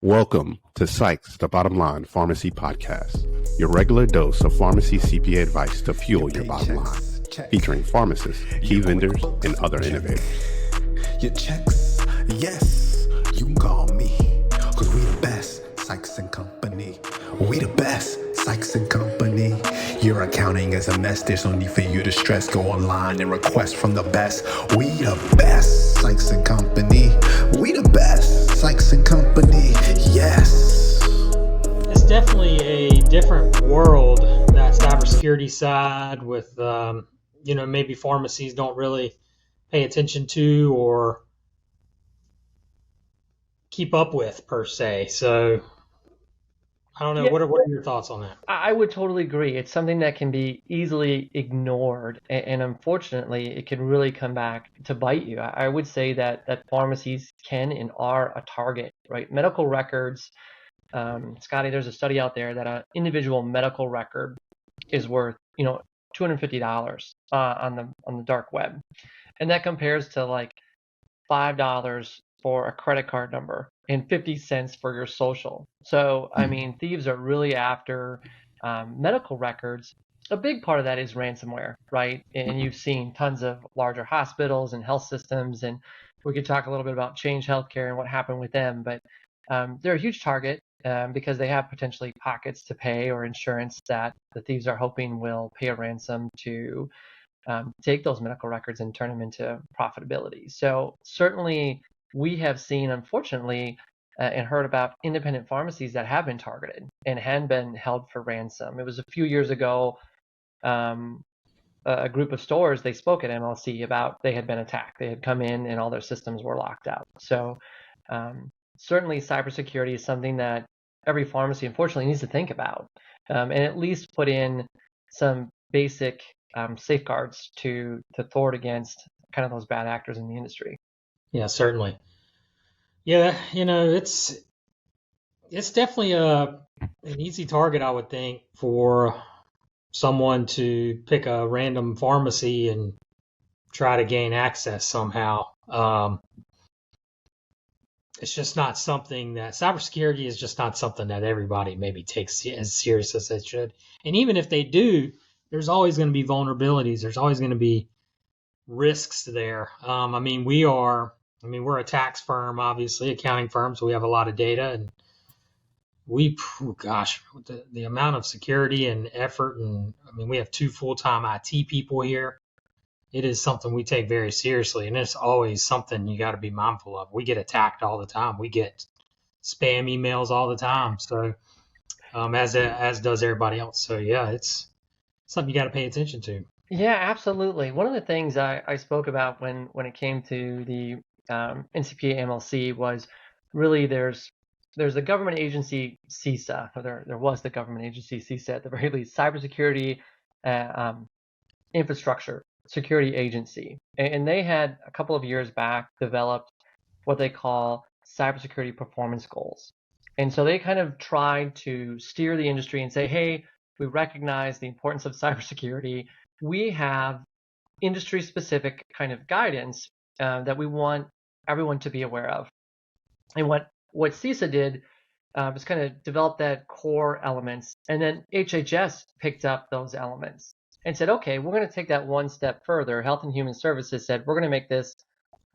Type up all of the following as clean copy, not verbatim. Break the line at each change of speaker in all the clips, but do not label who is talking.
Welcome to Sykes, the Bottom Line Pharmacy Podcast, your regular dose of pharmacy CPA advice to fuel your bottom line, featuring pharmacists, key vendors, and other innovators.
Your checks, yes, you can call me, because we the best, Sykes and Company. We the best, Sykes and Company. Your accounting is a mess, there's no need for you to stress. Go online and request from the best. We the best, Sykes and Company. We the best, Sykes and Company, yes.
It's definitely a different world, that cybersecurity side with, maybe pharmacies don't really pay attention to or keep up with per se. So I don't know.
Yeah.
What are your thoughts on that?
I would totally agree. It's something that can be easily ignored, and unfortunately, it can really come back to bite you. I would say that pharmacies can and are a target, right? Medical records, Scotty, there's a study out there that an individual medical record is worth, $250 on the dark web, and that compares to like $5 for a credit card number and 50 cents for your social. So, I mean, thieves are really after medical records. A big part of that is ransomware, right? And you've seen tons of larger hospitals and health systems, and we could talk a little bit about Change Healthcare and what happened with them, but they're a huge target because they have potentially pockets to pay or insurance that the thieves are hoping will pay a ransom to take those medical records and turn them into profitability. So certainly we have seen, unfortunately, and heard about independent pharmacies that have been targeted and had been held for ransom. It was a few years ago, a group of stores, they spoke at MLC about they had been attacked. They had come in and all their systems were locked out. So certainly cybersecurity is something that every pharmacy, unfortunately, needs to think about and at least put in some basic safeguards to thwart against kind of those bad actors in the industry.
Yeah, certainly. Yeah, it's definitely an easy target, I would think, for someone to pick a random pharmacy and try to gain access somehow. It's just not something that cybersecurity is just not something that everybody maybe takes as serious as it should. And even if they do, there's always going to be vulnerabilities. There's always going to be risks there. We're a tax firm, obviously, accounting firm, so we have a lot of data, and the amount of security and effort, and we have 2 full-time IT people here. It is something we take very seriously, and it's always something you got to be mindful of. We get attacked all the time. We get spam emails all the time, so as does everybody else. So yeah, it's something you got to pay attention to.
Yeah, absolutely. One of the things I spoke about when it came to the NCPA MLC was really there's the government agency CISA, or there was the government agency CISA at the very least, Cybersecurity Infrastructure Security Agency, and they had a couple of years back developed what they call cybersecurity performance goals. And so they kind of tried to steer the industry and say, hey, we recognize the importance of cybersecurity. We have industry-specific kind of guidance that we want everyone to be aware of. And what CISA did was kind of develop that core elements, and then HHS picked up those elements and said, okay, we're going to take that one step further. Health and Human Services said, we're going to make this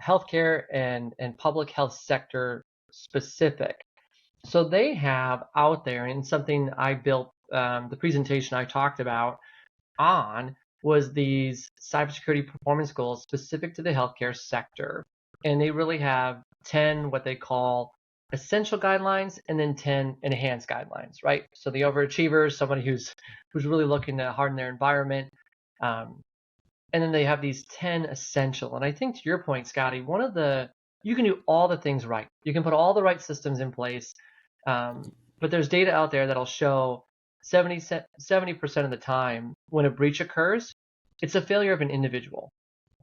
healthcare and public health sector specific. So they have out there, and something I built, the presentation I talked about on was these cybersecurity performance goals specific to the healthcare sector. And they really have 10 what they call essential guidelines and then 10 enhanced guidelines, right? So the overachiever is somebody who's really looking to harden their environment. And then they have these 10 essential. And I think to your point, Scotty, you can do all the things right. You can put all the right systems in place. But there's data out there that'll show 70% of the time when a breach occurs, it's a failure of an individual,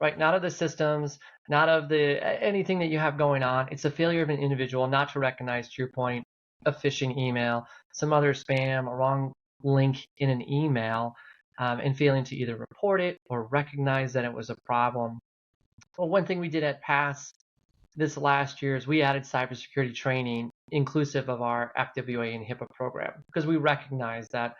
right? Not of the systems, not of anything that you have going on. It's a failure of an individual not to recognize, to your point, a phishing email, some other spam, a wrong link in an email, and failing to either report it or recognize that it was a problem. Well, one thing we did at PAAS this last year is we added cybersecurity training inclusive of our FWA and HIPAA program, because we recognize that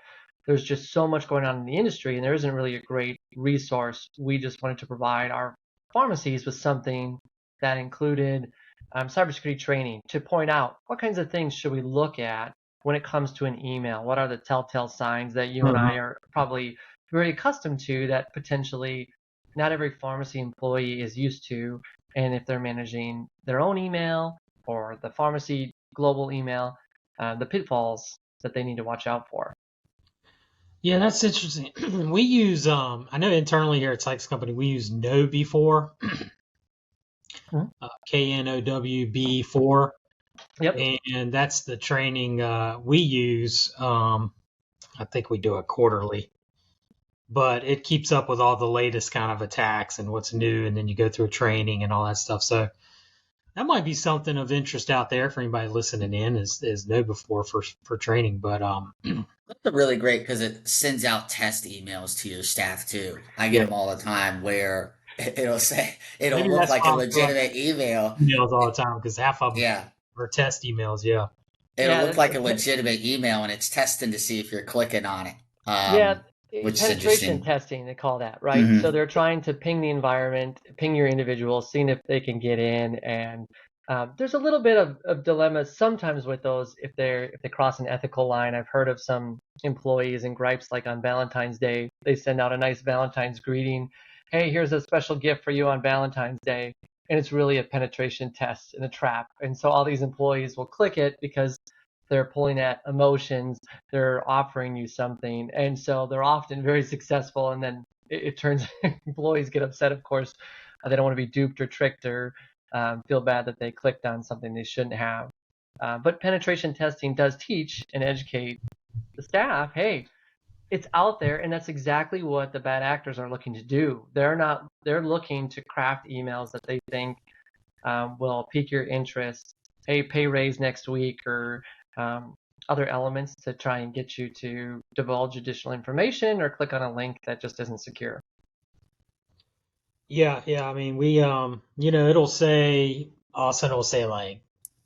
there's just so much going on in the industry and there isn't really a great resource. We just wanted to provide our pharmacies with something that included cybersecurity training to point out what kinds of things should we look at when it comes to an email. What are the telltale signs that you and I are probably very accustomed to that potentially not every pharmacy employee is used to, and if they're managing their own email or the pharmacy global email, the pitfalls that they need to watch out for.
Yeah, that's interesting. We use, I know internally here at Sykes Company, we use KNOW-B4, KNOW-B4.
Yep.
And that's the training we use. I think we do it quarterly, but it keeps up with all the latest kind of attacks and what's new. And then you go through training and all that stuff. So that might be something of interest out there for anybody listening in is KNOW-B4 for training. But
that's really great because it sends out test emails to your staff too. I get them all the time where it'll
maybe
look
that's
like a
why I'm
legitimate email.
emails all the time because half of them
Yeah.
are test emails. Yeah.
It'll look like a legitimate email and it's testing to see if you're clicking on it. Which is
penetration
interesting.
testing, they call that, right? So they're trying to ping the environment, ping your individuals, seeing if they can get in. And there's a little bit of dilemma sometimes with those if they cross an ethical line. I've heard of some employees and gripes, like on Valentine's Day, they send out a nice Valentine's greeting. Hey, here's a special gift for you on Valentine's Day. And it's really a penetration test and a trap. And so all these employees will click it because they're pulling at emotions, they're offering you something. And so they're often very successful. And then it turns, employees get upset, of course. They don't want to be duped or tricked or feel bad that they clicked on something they shouldn't have. But penetration testing does teach and educate the staff, hey, it's out there, and that's exactly what the bad actors are looking to do. They're looking to craft emails that they think will pique your interest. Hey, pay raise next week, or other elements to try and get you to divulge additional information or click on a link that just isn't secure.
Yeah. I mean, we, it'll say, Austin will say like,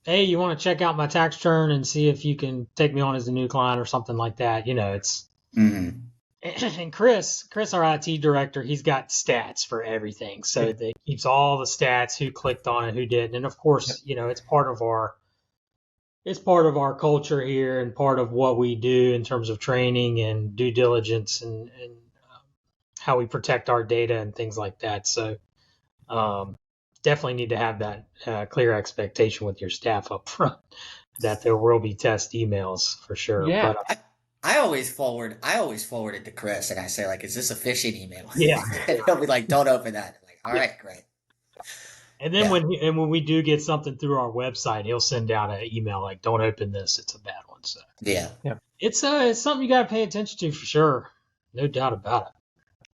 hey, you want to check out my tax return and see if you can take me on as a new client or something like that. It's, and Chris, our IT director, he's got stats for everything. So that keeps all the stats, who clicked on it, who didn't. And of course, it's part of our culture here and part of what we do in terms of training and due diligence and how we protect our data and things like that. So definitely need to have that clear expectation with your staff up front that there will be test emails for sure.
Yeah.
But,
I always forward it to Chris and I say, like, is this a phishing email?
Yeah.
And he'll be like, don't open that. I'm like, all right, great.
And then when we do get something through our website, he'll send out an email like, don't open this, it's a bad one. So
yeah.
It's something you got to pay attention to for sure. No doubt about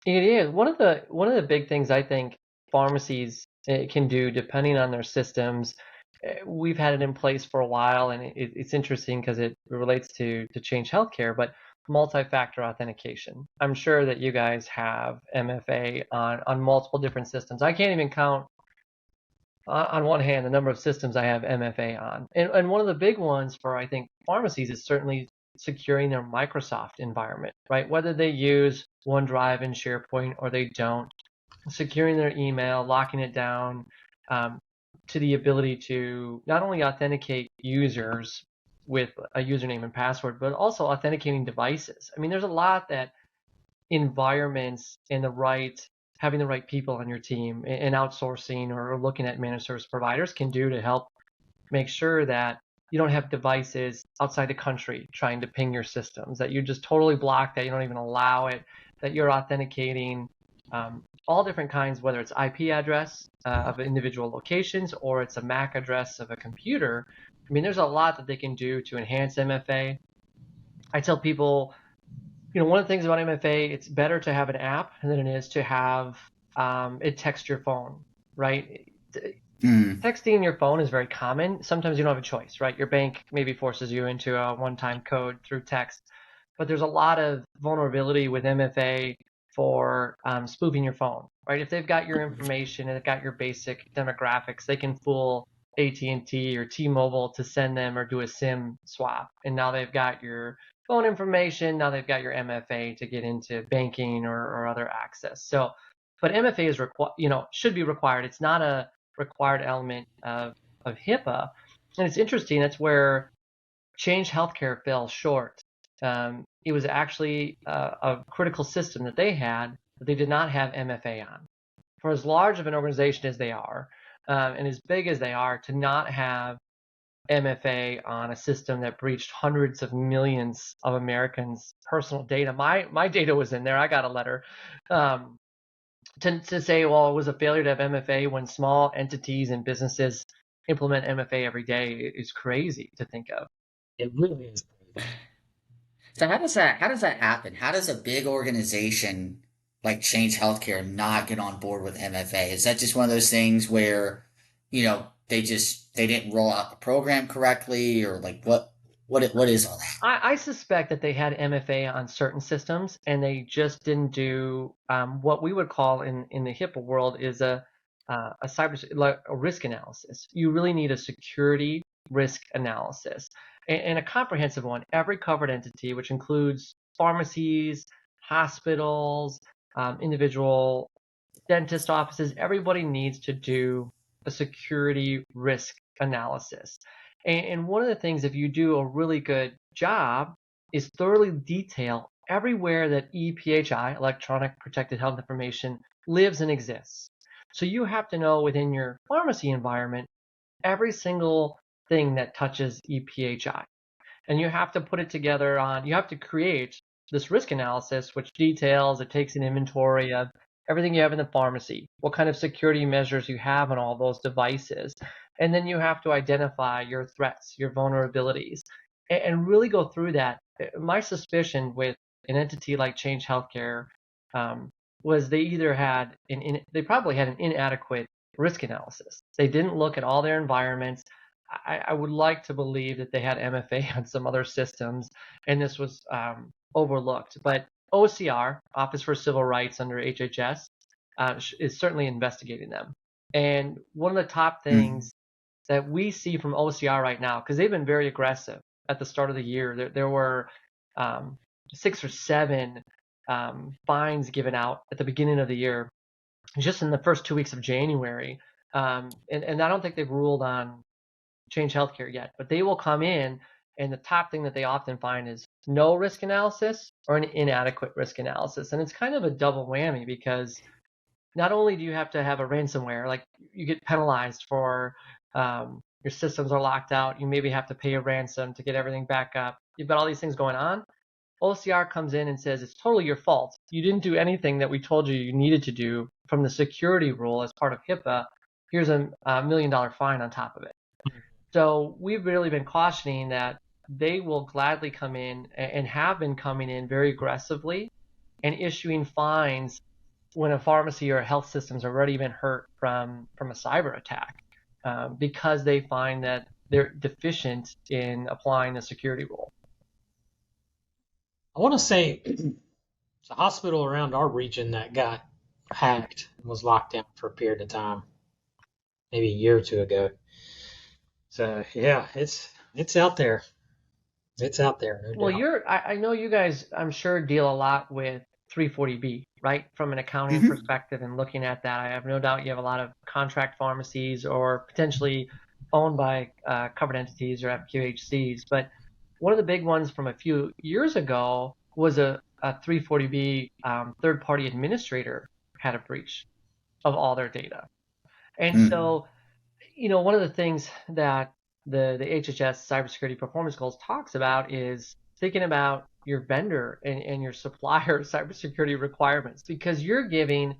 it.
It is. One of the big things I think pharmacies can do, depending on their systems, we've had it in place for a while, and it's interesting because it relates to Change Healthcare, but multi-factor authentication. I'm sure that you guys have MFA on multiple different systems. I can't even count on one hand the number of systems I have MFA on. And one of the big ones for, I think, pharmacies is certainly securing their Microsoft environment, right? Whether they use OneDrive and SharePoint or they don't, securing their email, locking it down, to the ability to not only authenticate users with a username and password, but also authenticating devices. I mean, there's a lot that environments and having the right people on your team and outsourcing or looking at managed service providers can do to help make sure that you don't have devices outside the country trying to ping your systems, that you just totally block that, you don't even allow it, that you're authenticating all different kinds, whether it's IP address of individual locations or it's a MAC address of a computer. I mean, there's a lot that they can do to enhance MFA. I tell people, one of the things about MFA, it's better to have an app than it is to have it text your phone, right? Texting your phone is very common. Sometimes you don't have a choice, right? Your bank maybe forces you into a one-time code through text, but there's a lot of vulnerability with MFA for spoofing your phone, right? If they've got your information and they've got your basic demographics, they can fool AT&T or T-Mobile to send them or do a SIM swap. And now they've got your phone information. Now they've got your MFA to get into banking or other access. So, but MFA is should be required. It's not a required element of HIPAA. And it's interesting. That's where Change Healthcare fell short. It was actually a critical system that they had, but they did not have MFA on. For as large of an organization as they are, and as big as they are, to not have MFA on a system that breached hundreds of millions of Americans' personal data. My data was in there. I got a letter to say, well, it was a failure to have MFA when small entities and businesses implement MFA every day is crazy to think of.
It really is.
So how does that happen? How does a big organization like Change Healthcare not get on board with MFA? Is that just one of those things where, they didn't roll out the program correctly, or like what is all that?
I suspect that they had MFA on certain systems and they just didn't do what we would call in the HIPAA world is a risk analysis. You really need a security risk analysis and a comprehensive one. Every covered entity, which includes pharmacies, hospitals, individual dentist offices, everybody needs to do a security risk analysis. And one of the things, if you do a really good job, is thoroughly detail everywhere that EPHI, Electronic Protected Health Information, lives and exists. So you have to know within your pharmacy environment every single thing that touches EPHI. And you have to put it together you have to create this risk analysis, which details, it takes an inventory of everything you have in the pharmacy, what kind of security measures you have on all those devices. And then you have to identify your threats, your vulnerabilities, and really go through that. My suspicion with an entity like Change Healthcare was they either had they probably had an inadequate risk analysis. They didn't look at all their environments. I would like to believe that they had MFA on some other systems, and this was overlooked. But OCR, Office for Civil Rights under HHS, is certainly investigating them. And one of the top things that we see from OCR right now, because they've been very aggressive at the start of the year, there were 6 or 7 fines given out at the beginning of the year, just in the first 2 weeks of January. And I don't think they've ruled on Change Healthcare yet, but they will come in, and the top thing that they often find is no risk analysis or an inadequate risk analysis. And it's kind of a double whammy, because not only do you have to have a ransomware, like you get penalized for your systems are locked out, you maybe have to pay a ransom to get everything back up. You've got all these things going on. OCR comes in and says it's totally your fault. You didn't do anything that we told you needed to do from the security rule as part of HIPAA. Here's a $1 million fine on top of it. So we've really been cautioning that they will gladly come in and have been coming in very aggressively and issuing fines when a pharmacy or health system's already been hurt from a cyber attack, because they find that they're deficient in applying the security rule.
I want to say it's a hospital around our region that got hacked and was locked down for a period of time, maybe a year or two ago. So yeah, it's out there. It's out there. No
Well,
doubt.
I know you guys, I'm sure, deal a lot with 340B, right? From an accounting perspective and looking at that, I have no doubt you have a lot of contract pharmacies or potentially owned by covered entities or FQHCs. But one of the big ones from a few years ago was a 340B third-party administrator had a breach of all their data. And so, one of the things that the HHS Cybersecurity Performance Goals talks about is thinking about your vendor and your supplier cybersecurity requirements, because you're giving,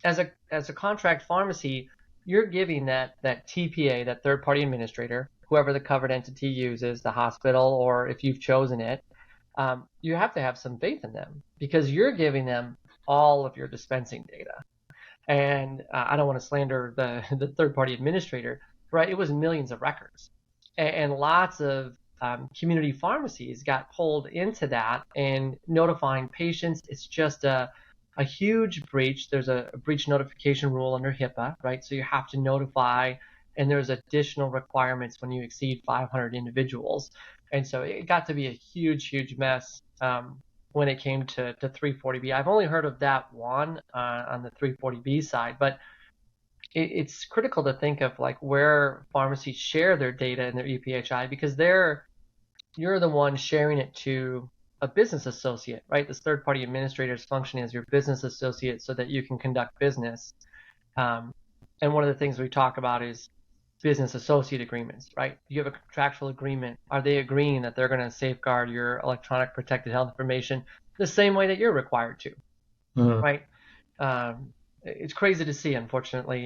as a contract pharmacy, you're giving that TPA, that third-party administrator, whoever the covered entity uses, the hospital, or if you've chosen it, you have to have some faith in them, because you're giving them all of your dispensing data. And I don't want to slander the third-party administrator, right? It was millions of records, and lots of community pharmacies got pulled into that and notifying patients. It's just a huge breach. There's a breach notification rule under HIPAA, right? So you have to notify and there's additional requirements when you exceed 500 individuals. And so it got to be a huge mess when it came to 340B. I've only heard of that one on the 340B side, but it's critical to think of like where pharmacies share their data in their EPHI, because you're the one sharing it to a business associate, right? This third-party administrator is functioning as your business associate so that you can conduct business. And one of the things we talk about is business associate agreements, right? You have a contractual agreement. Are they agreeing that they're going to safeguard your electronic protected health information the same way that you're required to, right? It's crazy to see, unfortunately,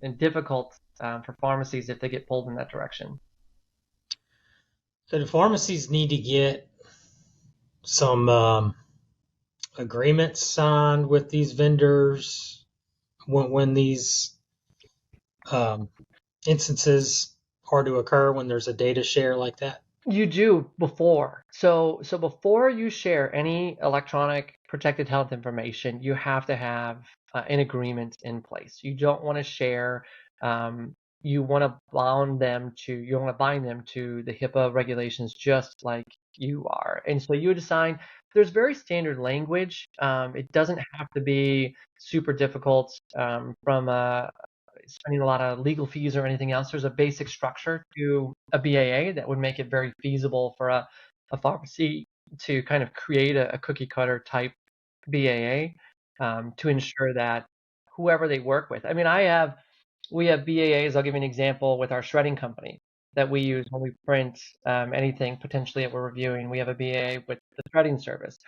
and difficult for pharmacies if they get pulled in that direction.
So the pharmacies need to get some agreements signed with these vendors when these instances are to occur, when there's a data share like that.
You do before. So before you share any electronic protected health information, you have to have an agreement in place. You don't want to share. You want to bind them to the HIPAA regulations, just like you are. And so you would assign. There's very standard language. It doesn't have to be super difficult from spending a lot of legal fees or anything else. There's a basic structure to a BAA that would make it very feasible for a pharmacy to kind of create a cookie cutter type BAA to ensure that whoever they work with. I mean, we have BAAs. I'll give you an example with our shredding company that we use when we print anything potentially that we're reviewing. We have a BAA with the shredding service.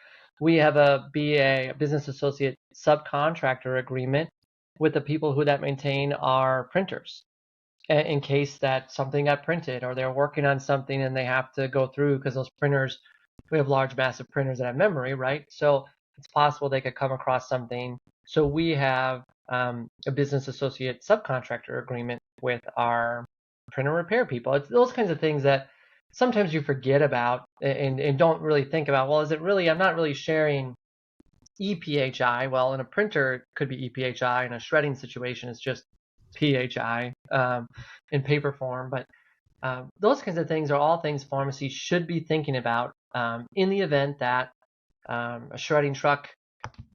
We have a BAA, a business associate subcontractor agreement with the people who that maintain our printers, in case that something got printed or they're working on something and they have to go through, because those printers, we have large, massive printers that have memory, right? So it's possible they could come across something. So we have a business associate subcontractor agreement with our printer repair people. It's those kinds of things that sometimes you forget about and don't really think about. Well, is it really, I'm not really sharing EPHI. Well, in a printer, it could be EPHI. In a shredding situation, it's just PHI in paper form. But those kinds of things are all things pharmacies should be thinking about in the event that a shredding truck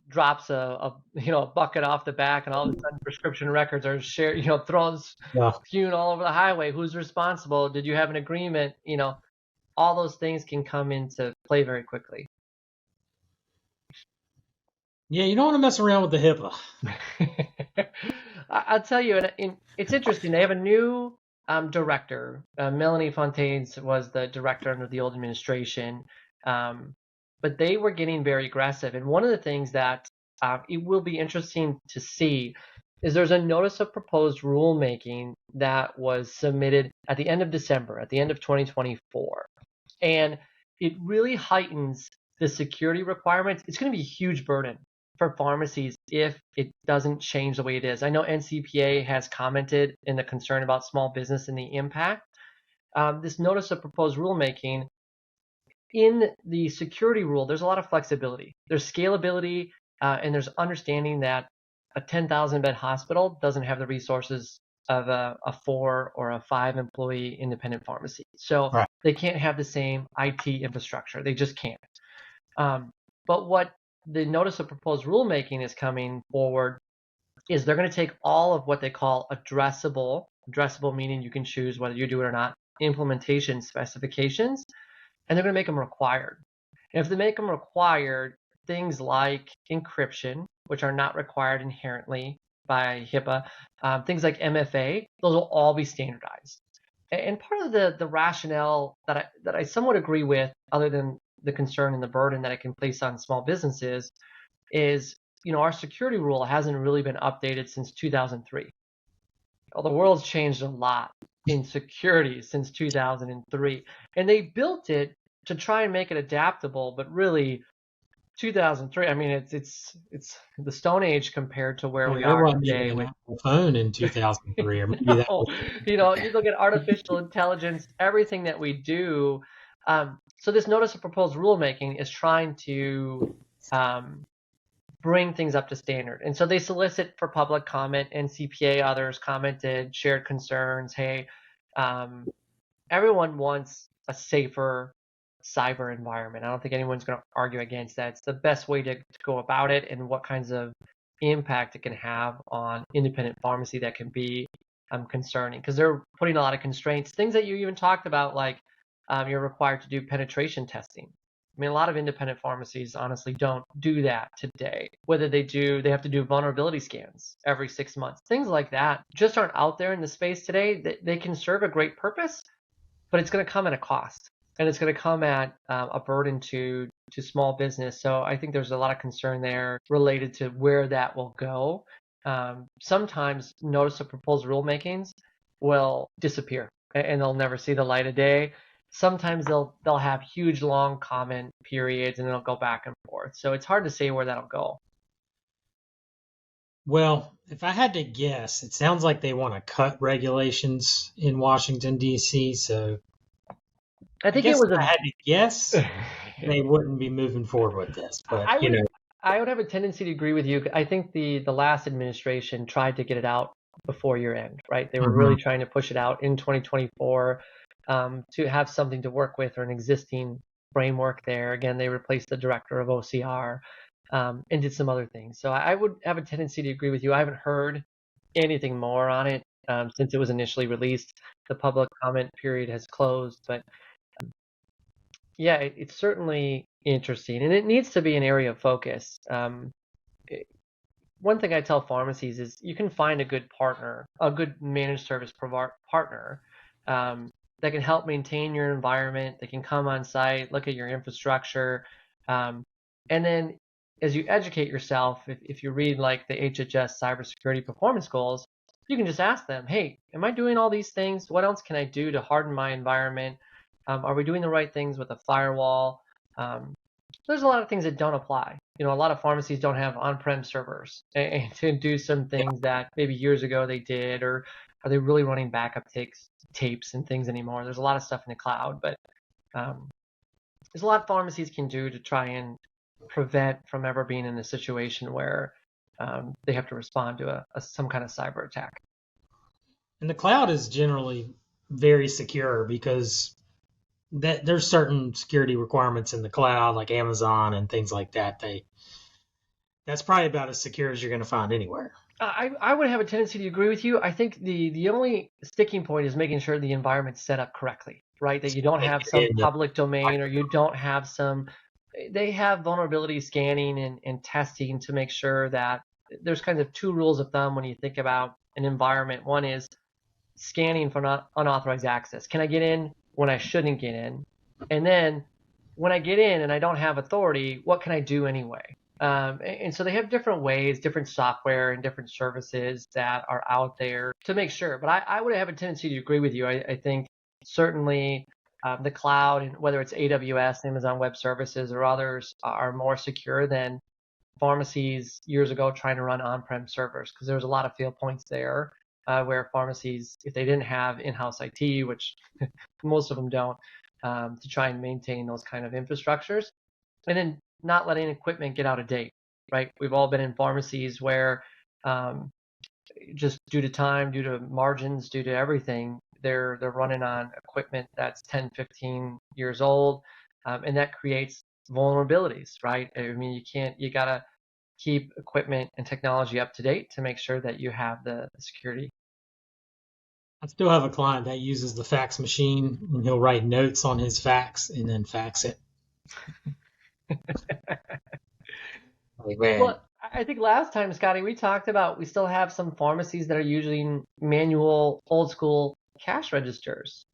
drops a bucket off the back, and all of a sudden prescription records are shared, spewing all over the highway. Who's responsible? Did you have an agreement? All those things can come into play very quickly.
Yeah, you don't want to mess around with the HIPAA.
I'll tell you, and it's interesting. They have a new director. Melanie Fontaines was the director under the old administration, but they were getting very aggressive. And one of the things that it will be interesting to see is there's a notice of proposed rulemaking that was submitted at the end of December, at the end of 2024. And it really heightens the security requirements. It's going to be a huge burden for pharmacies if it doesn't change the way it is. I know NCPA has commented in the concern about small business and the impact. This notice of proposed rulemaking, in the security rule, there's a lot of flexibility. There's scalability, and there's understanding that a 10,000 bed hospital doesn't have the resources of a 4 or a 5 employee independent pharmacy. So
Right.
They can't have the same IT infrastructure. They just can't. But what the notice of proposed rulemaking is coming forward is they're going to take all of what they call addressable meaning you can choose whether you do it or not, implementation specifications, and they're going to make them required. And if they make them required, things like encryption, which are not required inherently by HIPAA, things like MFA, those will all be standardized. And part of the rationale that I somewhat agree with, other than the concern and the burden that it can place on small businesses, is our security rule hasn't really been updated since 2003. Well, the world's changed a lot in security since 2003, and they built it to try and make it adaptable, but really 2003, I mean, it's the Stone Age compared to where we are today with
a phone in 2003, or maybe that was...
you look at artificial intelligence, everything that we do. So this notice of proposed rulemaking is trying to bring things up to standard. And so they solicit for public comment, and CPA, others commented, shared concerns. Hey, everyone wants a safer cyber environment. I don't think anyone's going to argue against that. It's the best way to go about it, and what kinds of impact it can have on independent pharmacy that can be concerning, because they're putting a lot of constraints, things that you even talked about, like you're required to do penetration testing. I mean, a lot of independent pharmacies honestly don't do that today. Whether they do, they have to do vulnerability scans every 6 months. Things like that just aren't out there in the space today. They can serve a great purpose, but it's going to come at a cost, and it's going to come at a burden to small business. So I think there's a lot of concern there related to where that will go. Sometimes notice of proposed rulemakings will disappear and they'll never see the light of day. Sometimes they'll have huge long comment periods and it'll go back and forth. So it's hard to say where that'll go.
Well, if I had to guess, it sounds like they want to cut regulations in Washington, D.C. So
I think
if I had to guess, they wouldn't be moving forward with this. But
I would have a tendency to agree with you. I think the last administration tried to get it out before year end, right? They were really trying to push it out in 2024 to have something to work with, or an existing framework there. Again, they replaced the director of OCR and did some other things. So I would have a tendency to agree with you. I haven't heard anything more on it since it was initially released. The public comment period has closed, but yeah, it's certainly interesting, and it needs to be an area of focus. One thing I tell pharmacies is you can find a good partner, a good managed service partner that can help maintain your environment. They can come on site, look at your infrastructure, and then as you educate yourself, if you read like the HHS Cybersecurity Performance Goals, you can just ask them, hey, am I doing all these things? What else can I do to harden my environment? Are we doing the right things with a firewall? There's a lot of things that don't apply. A lot of pharmacies don't have on-prem servers and to do some things that maybe years ago they did, or are they really running backup tapes and things anymore? There's a lot of stuff in the cloud, but there's a lot pharmacies can do to try and prevent from ever being in a situation where they have to respond to some kind of cyber attack.
And the cloud is generally very secure because there's certain security requirements in the cloud, like Amazon and things like that. That's probably about as secure as you're going to find anywhere.
I would have a tendency to agree with you. I think the only sticking point is making sure the environment's set up correctly, right? That you don't have some public domain, or you don't have they have vulnerability scanning and testing to make sure that there's kind of two rules of thumb when you think about an environment. One is scanning for unauthorized access. Can I get in when I shouldn't get in? And then when I get in and I don't have authority, what can I do anyway? And so they have different ways, different software and different services that are out there to make sure. But I would have a tendency to agree with you. I think certainly the cloud, and whether it's AWS, Amazon Web Services, or others, are more secure than pharmacies years ago trying to run on-prem servers, because there was a lot of fail points there where pharmacies, if they didn't have in-house IT, which most of them don't, to try and maintain those kind of infrastructures, and then not letting equipment get out of date, right? We've all been in pharmacies where just due to time, due to margins, due to everything, they're running on equipment that's 10, 15 years old, and that creates vulnerabilities, right? I mean, you gotta keep equipment and technology up to date to make sure that you have the security.
I still have a client that uses the fax machine, and he'll write notes on his fax and then fax it.
Well, I think last time, Scotty, we talked about we still have some pharmacies that are using manual, old school cash registers.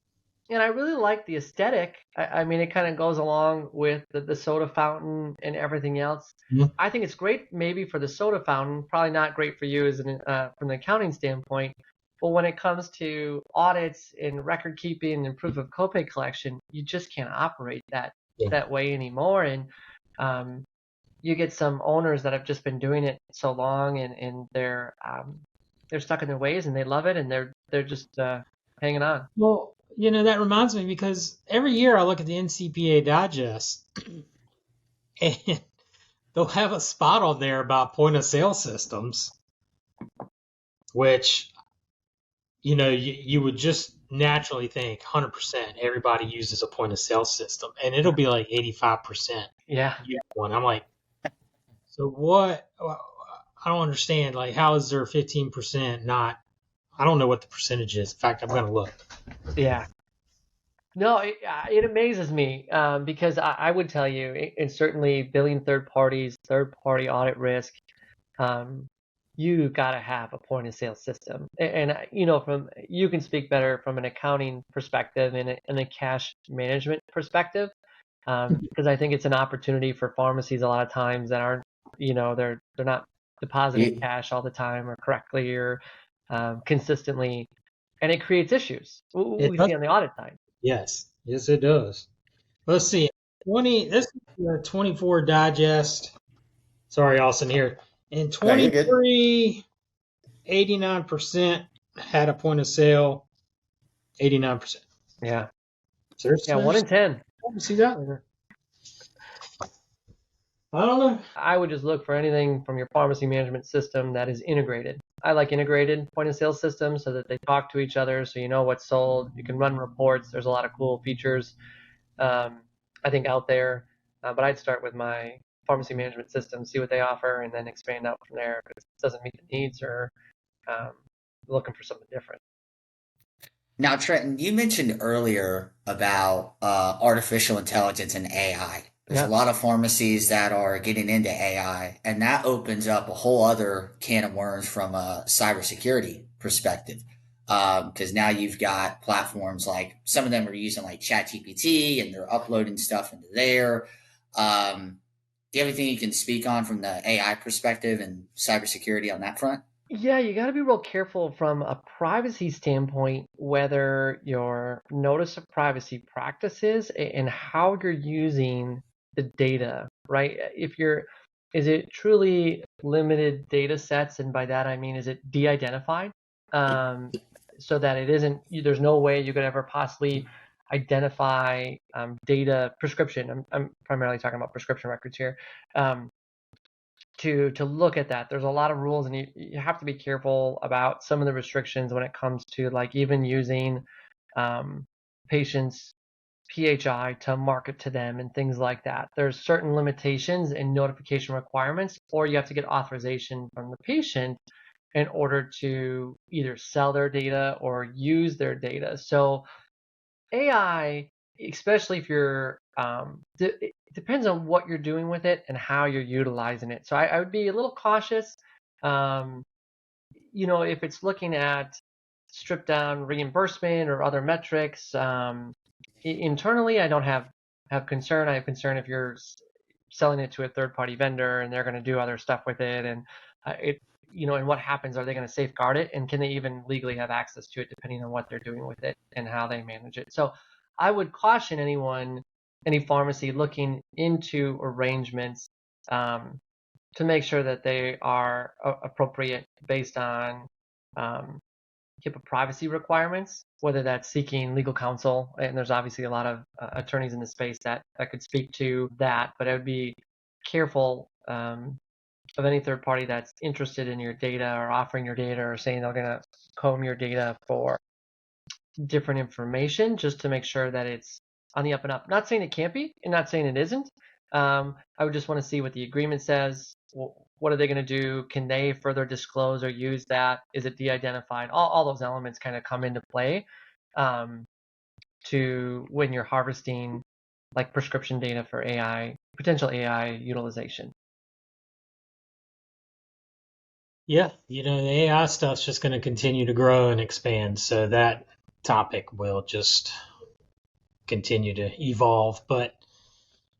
And I really like the aesthetic. I mean, it kind of goes along with the soda fountain and everything else.
Mm-hmm.
I think it's great maybe for the soda fountain, probably not great for you from an accounting standpoint. But when it comes to audits and record keeping and proof of copay collection, you just can't operate that way anymore. And you get some owners that have just been doing it so long, and they're stuck in their ways, and they love it, and they're just hanging on.
Well, that reminds me, because every year I look at the NCPA Digest, and they'll have a spot on there about point of sale systems, which, you would just naturally think 100% everybody uses a point of sale system, and it'll be like 85%.
Yeah.
One. I'm like, so what? I don't understand. Like, how is there 15% not? I don't know what the percentage is. In fact, I'm going to look.
Yeah. No, it amazes me because I would tell you, and certainly billing third parties, third party audit risk, you got to have a point of sale system. And from you can speak better from an accounting perspective and a cash management perspective, because I think it's an opportunity for pharmacies a lot of times that aren't, they're not depositing cash all the time or correctly or consistently, and it creates issues. We see on the audit side.
Yes, it does. Let's see. This is the 24 digest. Sorry, Austin here. In 23, 89% had a point of sale. 89%.
Yeah.
So
yeah, 1 in 10.
See that? I don't know.
I would just look for anything from your pharmacy management system that is integrated. I like integrated point of sale systems so that they talk to each other, so you know what's sold. You can run reports. There's a lot of cool features, I think, out there. But I'd start with my pharmacy management system, see what they offer, and then expand out from there if it doesn't meet the needs or looking for something different.
Now, Trenton, you mentioned earlier about artificial intelligence and AI. There's a lot of pharmacies that are getting into AI, and that opens up a whole other can of worms from a cybersecurity perspective. Because now you've got platforms like some of them are using like ChatGPT and they're uploading stuff into there. Do you have anything you can speak on from the AI perspective and cybersecurity on that front?
Yeah, you got to be real careful from a privacy standpoint, whether your notice of privacy practices and how you're using the data, right? Is it truly limited data sets? And by that, I mean, is it de-identified? So that it isn't, there's no way you could ever possibly identify data prescription. I'm primarily talking about prescription records here. To look at that, there's a lot of rules, and you have to be careful about some of the restrictions when it comes to like even using patients' PHI to market to them and things like that. There's certain limitations and notification requirements, or you have to get authorization from the patient in order to either sell their data or use their data. So AI, especially if you're, it depends on what you're doing with it and how you're utilizing it. So I would be a little cautious. If it's looking at stripped down reimbursement or other metrics, internally, I don't have concern. I have concern if you're selling it to a third-party vendor and they're going to do other stuff with it, and and what happens? Are they going to safeguard it, and can they even legally have access to it, depending on what they're doing with it and how they manage it? So, I would caution any pharmacy looking into arrangements to make sure that they are appropriate based on HIPAA privacy requirements, whether that's seeking legal counsel, and there's obviously a lot of attorneys in the space that could speak to that, but I would be careful of any third party that's interested in your data or offering your data or saying they're going to comb your data for different information, just to make sure that it's on the up and up. Not saying it can't be and not saying it isn't. I would just want to see what the agreement says. What are they going to do? Can they further disclose or use that? Is it de-identified? All those elements kind of come into play to when you're harvesting like prescription data for AI, potential AI utilization.
Yeah, the AI stuff's just going to continue to grow and expand. So that topic will just continue to evolve. But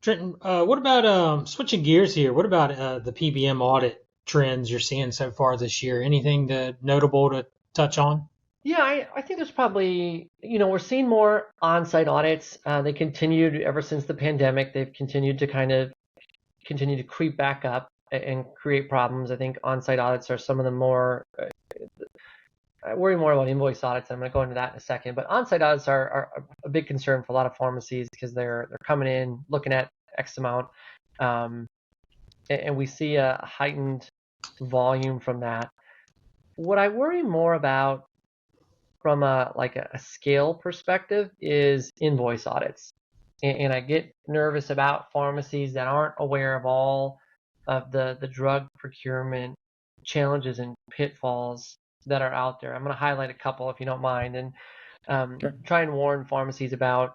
Trenton, what about switching gears here? What about the PBM audit trends you're seeing so far this year? Anything notable to touch on?
Yeah, I think there's probably, we're seeing more on-site audits. They continued ever since the pandemic. They've continued to kind of continue to creep back up and create problems. I think on-site audits are some of the more, I worry more about invoice audits. I'm going to go into that in a second, but on-site audits are a big concern for a lot of pharmacies because they're coming in, looking at X amount, and we see a heightened volume from that. What I worry more about from a scale perspective is invoice audits. And I get nervous about pharmacies that aren't aware of all of the drug procurement challenges and pitfalls that are out there. I'm going to highlight a couple if you don't mind, and
Sure.
try and warn pharmacies about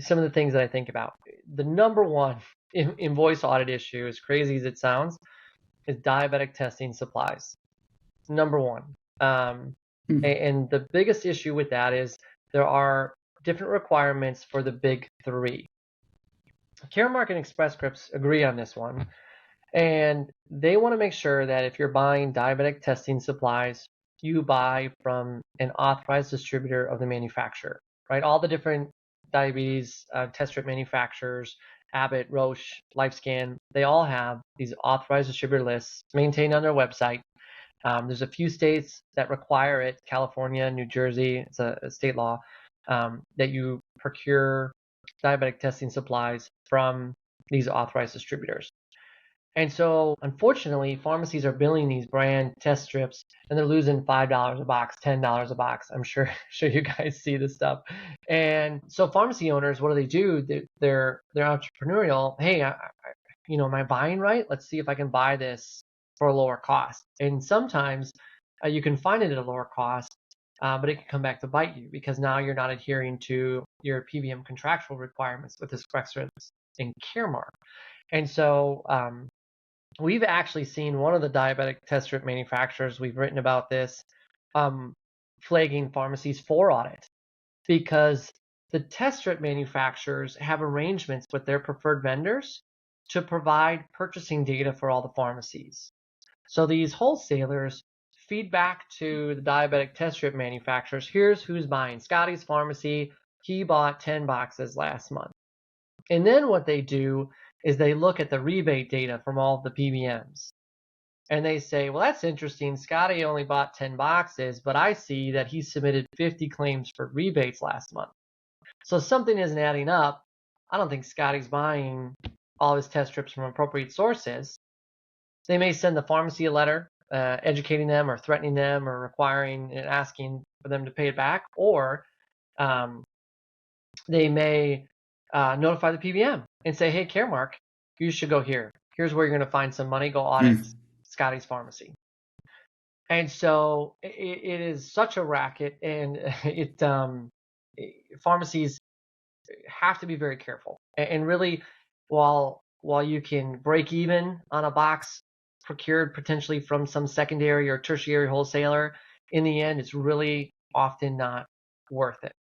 some of the things that I think about. The number one invoice audit issue, as crazy as it sounds, is diabetic testing supplies. Number one. And the biggest issue with that is there are different requirements for the big three. Caremark and Express Scripts agree on this one, and they want to make sure that if you're buying diabetic testing supplies, you buy from an authorized distributor of the manufacturer, right? All the different diabetes test strip manufacturers, Abbott, Roche, LifeScan, they all have these authorized distributor lists maintained on their website. There's a few states that require it, California, New Jersey, it's a state law, that you procure diabetic testing supplies from these authorized distributors. And so, unfortunately, pharmacies are billing these brand test strips, and they're losing $5 a box, $10 a box. I'm sure you guys see this stuff. And so, pharmacy owners, what do? They're entrepreneurial. Hey, am I buying right? Let's see if I can buy this for a lower cost. And sometimes you can find it at a lower cost, but it can come back to bite you because now you're not adhering to your PBM contractual requirements with Express Scripts and Caremark. And so we've actually seen one of the diabetic test strip manufacturers, we've written about this, flagging pharmacies for audit because the test strip manufacturers have arrangements with their preferred vendors to provide purchasing data for all the pharmacies. So these wholesalers feed back to the diabetic test strip manufacturers, here's who's buying. Scotty's Pharmacy, he bought 10 boxes last month. And then what they do is they look at the rebate data from all the PBMs. And they say, well, that's interesting. Scotty only bought 10 boxes, but I see that he submitted 50 claims for rebates last month. So something isn't adding up. I don't think Scotty's buying all his test strips from appropriate sources. They may send the pharmacy a letter educating them or threatening them or requiring and asking for them to pay it back, or they may notify the PBM and say, hey, Caremark, you should go here. Here's where you're going to find some money. Go audit Scotty's Pharmacy. And so it is such a racket, and pharmacies have to be very careful. And really, while you can break even on a box procured potentially from some secondary or tertiary wholesaler, in the end, it's really often not worth it.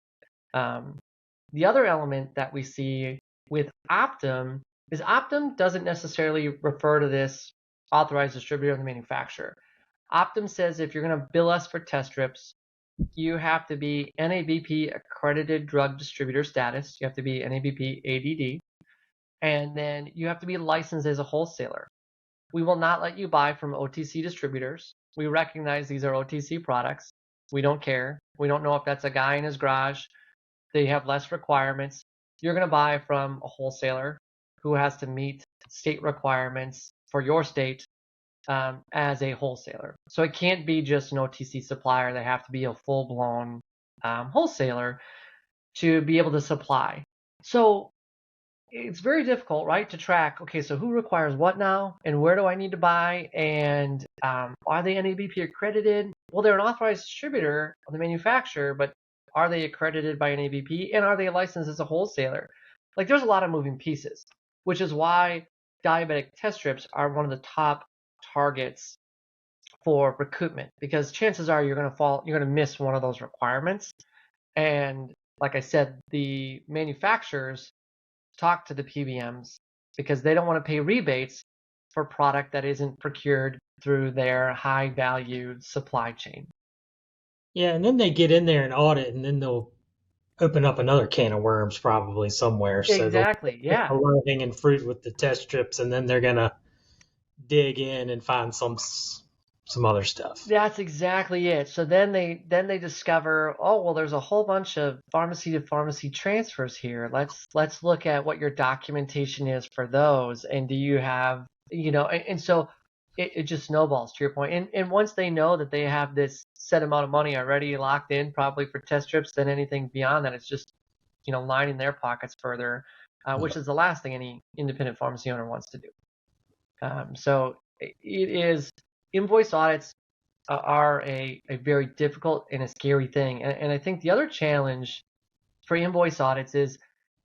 The other element that we see with Optum is Optum doesn't necessarily refer to this authorized distributor of the manufacturer. Optum says if you're going to bill us for test strips, you have to be NABP accredited drug distributor status. You have to be NABP ADD. And then you have to be licensed as a wholesaler. We will not let you buy from OTC distributors. We recognize these are OTC products. We don't care. We don't know if that's a guy in his garage. They have less requirements. You're going to buy from a wholesaler who has to meet state requirements for your state as a wholesaler. So it can't be just an OTC supplier. They have to be a full-blown wholesaler to be able to supply. So it's very difficult, right, to track, okay, so who requires what now, and where do I need to buy, and are they NABP accredited? Well, they're an authorized distributor of the manufacturer, but are they accredited by NABP, and are they licensed as a wholesaler? Like, there's a lot of moving pieces, which is why diabetic test strips are one of the top targets for recoupment, because chances are you're going to miss one of those requirements. And like I said, the manufacturers talk to the PBMs because they don't want to pay rebates for product that isn't procured through their high value supply chain.
Yeah, and then they get in there and audit, and then they'll open up another can of worms probably somewhere. So
Exactly, yeah.
a low hanging fruit with the test strips, and then they're gonna dig in and find some other stuff.
That's exactly it. So then they discover, oh, well, there's a whole bunch of pharmacy to pharmacy transfers here. Let's look at what your documentation is for those, and do you have And so it just snowballs, to your point. And once they know that they have this set amount of money already locked in, probably for test strips, then anything beyond that, it's just, lining their pockets further, which is the last thing any independent pharmacy owner wants to do. So it is, invoice audits are a very difficult and a scary thing. And I think the other challenge for invoice audits is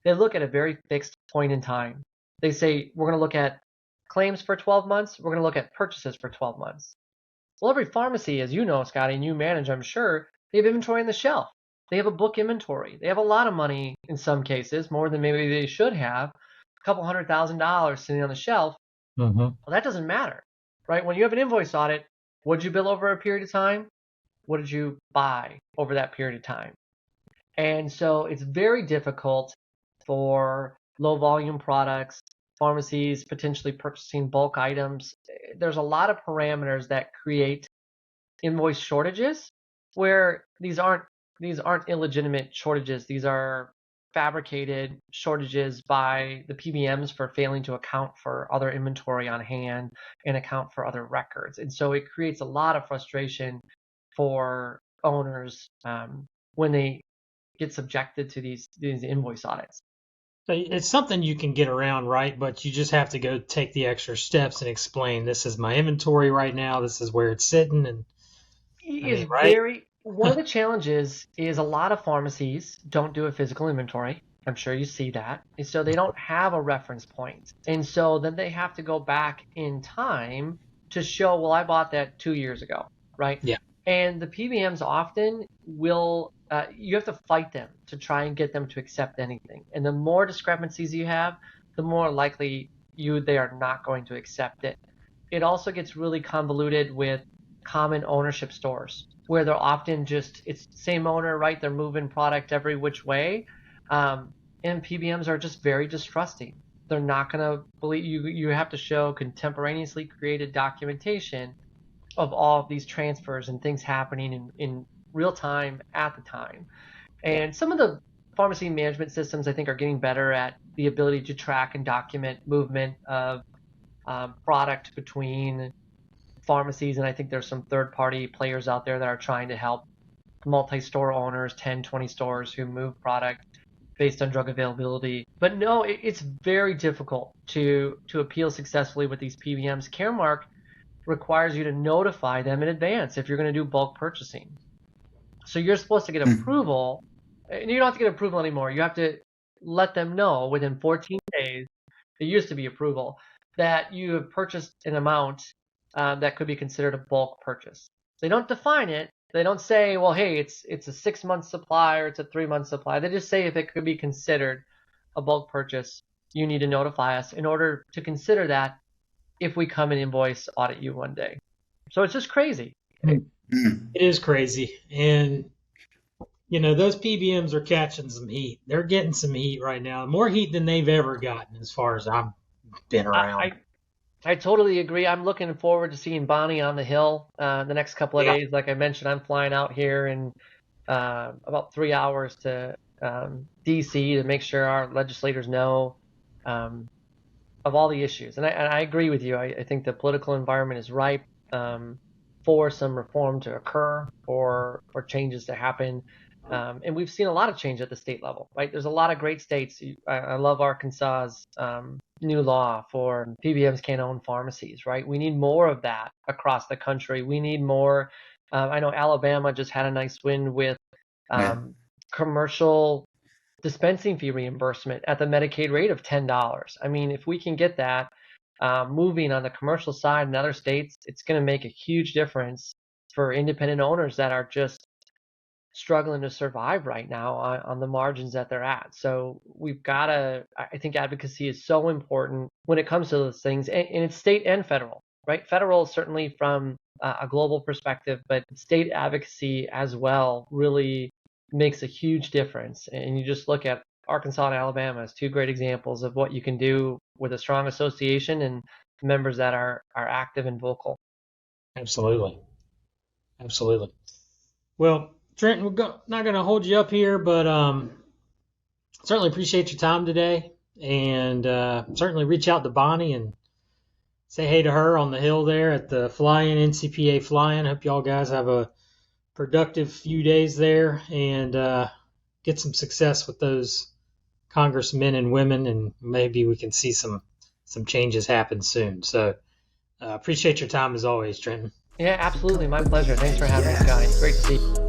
they look at a very fixed point in time. They say, we're going to look at claims for 12 months. We're going to look at purchases for 12 months. Well, every pharmacy, as you know, Scotty, and you manage, I'm sure, they have inventory on the shelf. They have a book inventory. They have a lot of money in some cases, more than maybe they should have, a couple $100,000 sitting on the shelf. Well, that doesn't matter, right? When you have an invoice audit, what did you bill over a period of time? What did you buy over that period of time? And so it's very difficult for low volume products, pharmacies potentially purchasing bulk items. There's a lot of parameters that create invoice shortages, where these aren't illegitimate shortages. These are fabricated shortages by the PBMs for failing to account for other inventory on hand and account for other records. And so it creates a lot of frustration for owners when they get subjected to these invoice audits.
So it's something you can get around, right? But you just have to go take the extra steps and explain, this is my inventory right now, this is where it's sitting. And
one of the challenges is a lot of pharmacies don't do a physical inventory. I'm sure you see that. And so they don't have a reference point. And so then they have to go back in time to show, well, I bought that 2 years ago, right?
Yeah.
And the PBMs often will, you have to fight them to try and get them to accept anything. And the more discrepancies you have, the more likely they are not going to accept it. It also gets really convoluted with common ownership stores, where they're often just, it's the same owner, right? They're moving product every which way. And PBMs are just very distrusting. They're not going to believe you. You have to show contemporaneously created documentation of all of these transfers and things happening in real time at the time. And some of the pharmacy management systems, I think, are getting better at the ability to track and document movement of product between pharmacies. And I think there's some third-party players out there that are trying to help multi-store owners, 10, 20 stores who move product based on drug availability. But no, it's very difficult to appeal successfully with these PBMs. Caremark requires you to notify them in advance if you're going to do bulk purchasing. So you're supposed to get approval, and you don't have to get approval anymore. You have to let them know within 14 days, it used to be approval, that you have purchased an amount that could be considered a bulk purchase. They don't define it. They don't say, well, hey, it's a 6-month supply or it's a 3-month supply. They just say if it could be considered a bulk purchase, you need to notify us in order to consider that if we come and invoice audit you one day. So it's just crazy.
It is crazy. And, those PBMs are catching some heat. They're getting some heat right now, more heat than they've ever gotten as far as I've been around.
I totally agree. I'm looking forward to seeing Bonnie on the Hill the next couple of days. Like I mentioned, I'm flying out here in about 3 hours to D.C. to make sure our legislators know of all the issues. And I agree with you. I think the political environment is ripe for some reform to occur or changes to happen. And we've seen a lot of change at the state level, right? There's a lot of great states. I love Arkansas's new law for PBMs can't own pharmacies, right? We need more of that across the country. We need more. I know Alabama just had a nice win with commercial dispensing fee reimbursement at the Medicaid rate of $10. I mean, if we can get that moving on the commercial side in other states, it's going to make a huge difference for independent owners that are just struggling to survive right now on the margins that they're at. So we've got to, I think advocacy is so important when it comes to those things, and it's state and federal, right? Federal certainly from a global perspective, but state advocacy as well really makes a huge difference. And you just look at Arkansas and Alabama as two great examples of what you can do with a strong association and members that are active and vocal.
Absolutely. Well, Trenton, we're not going to hold you up here, but certainly appreciate your time today, and certainly reach out to Bonnie and say hey to her on the hill there at the fly-in, NCPA fly-in. Hope y'all guys have a productive few days there and get some success with those congressmen and women, and maybe we can see some changes happen soon. So appreciate your time as always, Trenton.
Yeah, absolutely. My pleasure. Thanks for having me, Scotty. Great to see you.